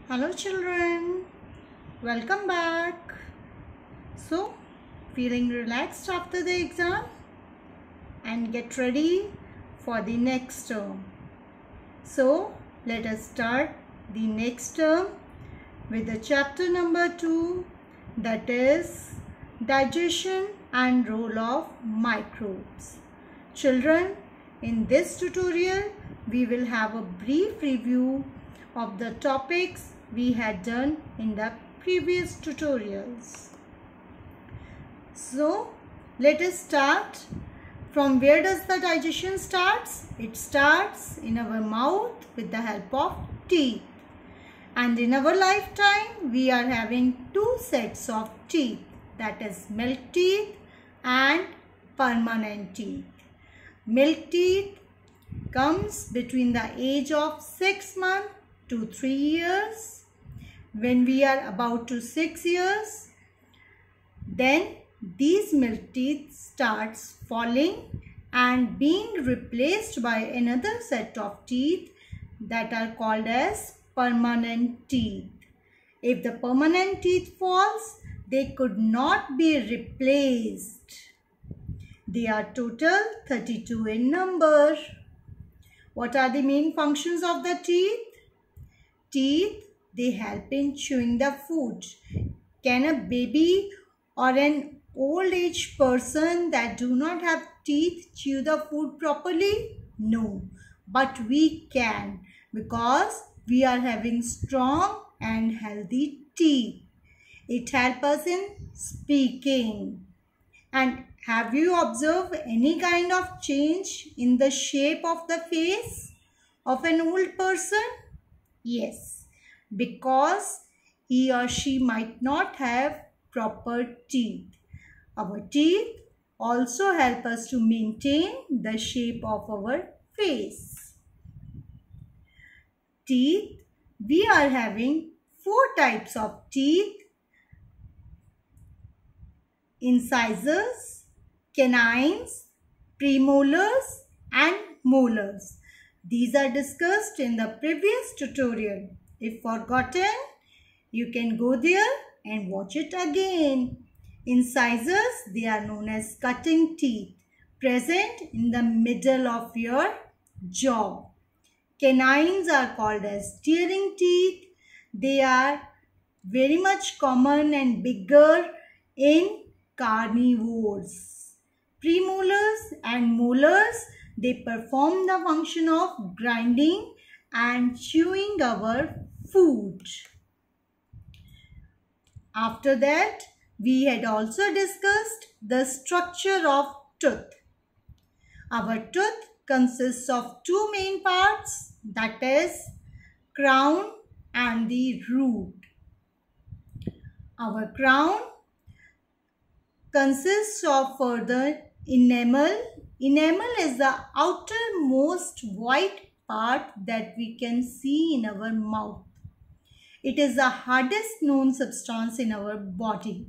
Hello children, welcome back. So, feeling relaxed after the exam and get ready for the next term. So, let us start the next term with the chapter number 2, that is digestion and role of microbes. Children, in this tutorial we will have a brief review of the topics we had done in the previous tutorials. So let us start. From where does the digestion starts? It starts in our mouth with the help of teeth. And in our lifetime we are having two sets of teeth, that is milk teeth and permanent teeth. Milk teeth comes between the age of 6 months to 3 years. When we are about to 6 years, then these milk teeth starts falling and being replaced by another set of teeth that are called as permanent teeth. If the permanent teeth falls, they could not be replaced. They are total 32 in number. What are the main functions of the teeth? Teeth, they help in chewing the food. Can a baby or an old age person that do not have teeth chew the food properly? No, but we can, because we are having strong and healthy teeth. It helps us in speaking. And have you observed any kind of change in the shape of the face of an old person? Yes, because he or she might not have proper teeth. Our teeth also help us to maintain the shape of our face. Teeth, we are having 4 types of teeth: incisors, canines, premolars and molars. These are discussed in the previous tutorial. If forgotten, you can go there and watch it again. Incisors, they are known as cutting teeth, present in the middle of your jaw. Canines are called as tearing teeth. They are very much common and bigger in carnivores. Premolars and molars, they perform the function of grinding and chewing our food. After that, we had also discussed the structure of tooth. Our tooth consists of 2 main parts, that is crown and the root. Our crown consists of further enamel. Enamel is the outermost white part that we can see in our mouth. It is the hardest known substance in our body.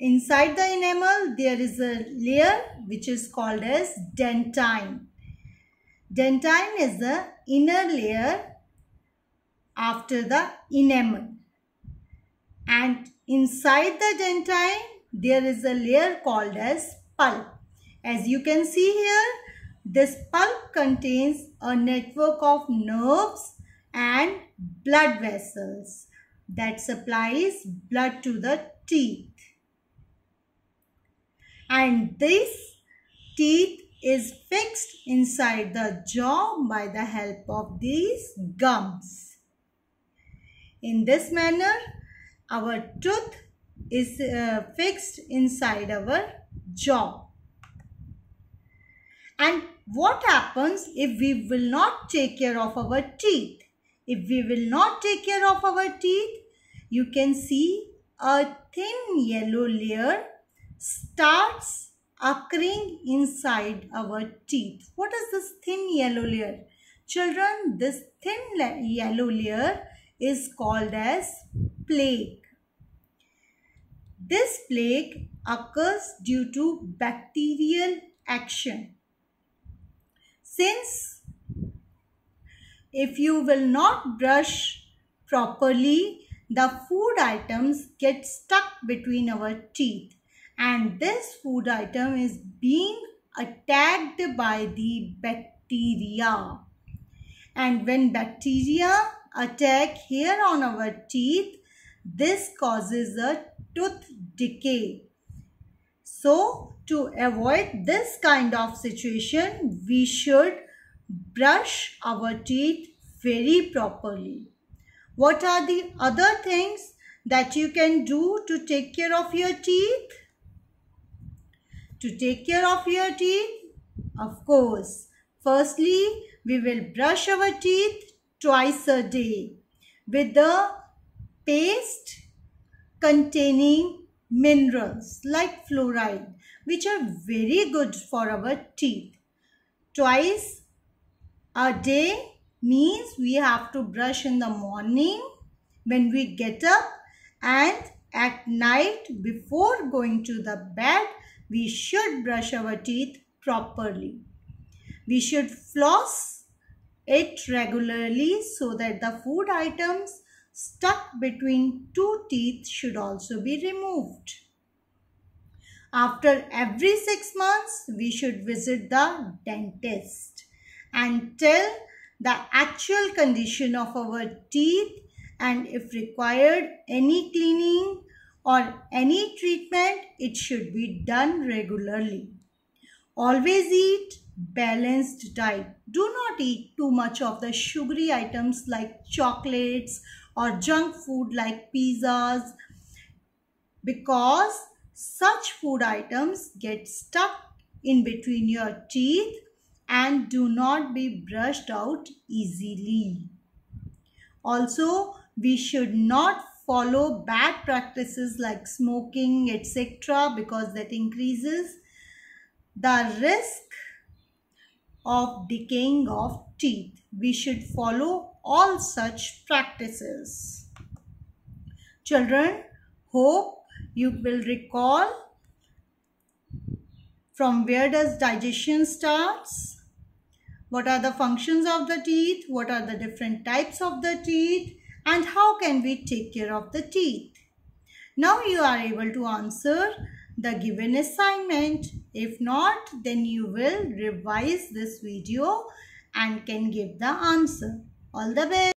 Inside the enamel, there is a layer which is called as dentine. Dentine is the inner layer after the enamel. And inside the dentine, there is a layer called as pulp. As you can see here, this pulp contains a network of nerves and blood vessels that supplies blood to the teeth. And this teeth is fixed inside the jaw by the help of these gums. In this manner, our tooth is fixed inside our jaw. And what happens if we will not take care of our teeth? If we will not take care of our teeth, you can see a thin yellow layer starts occurring inside our teeth. What is this thin yellow layer? Children, this thin yellow layer is called as plaque. This plaque occurs due to bacterial action. Since if you will not brush properly, the food items get stuck between our teeth, and this food item is being attacked by the bacteria. And when bacteria attack here on our teeth, this causes a tooth decay. So, to avoid this kind of situation, we should brush our teeth very properly. What are the other things that you can do to take care of your teeth? To take care of your teeth, of course, firstly, we will brush our teeth twice a day with the paste containing minerals like fluoride, which are very good for our teeth. Twice a day means we have to brush in the morning when we get up, and at night before going to the bed, we should brush our teeth properly. We should floss it regularly so that the food items stuck between two teeth should also be removed. After every 6 months, we should visit the dentist and tell the actual condition of our teeth, and if required any cleaning or any treatment, it should be done regularly. Always eat balanced diet. Do not eat too much of the sugary items like chocolates or junk food like pizzas, because such food items get stuck in between your teeth and do not be brushed out easily. Also, we should not follow bad practices like smoking, etc., because that increases the risk of decaying of teeth. We should follow all such practices. Children, hope you will recall from where does digestion starts, what are the functions of the teeth, what are the different types of the teeth, and how can we take care of the teeth. Now you are able to answer the given assignment. If not, then you will revise this video and can give the answer. All the best.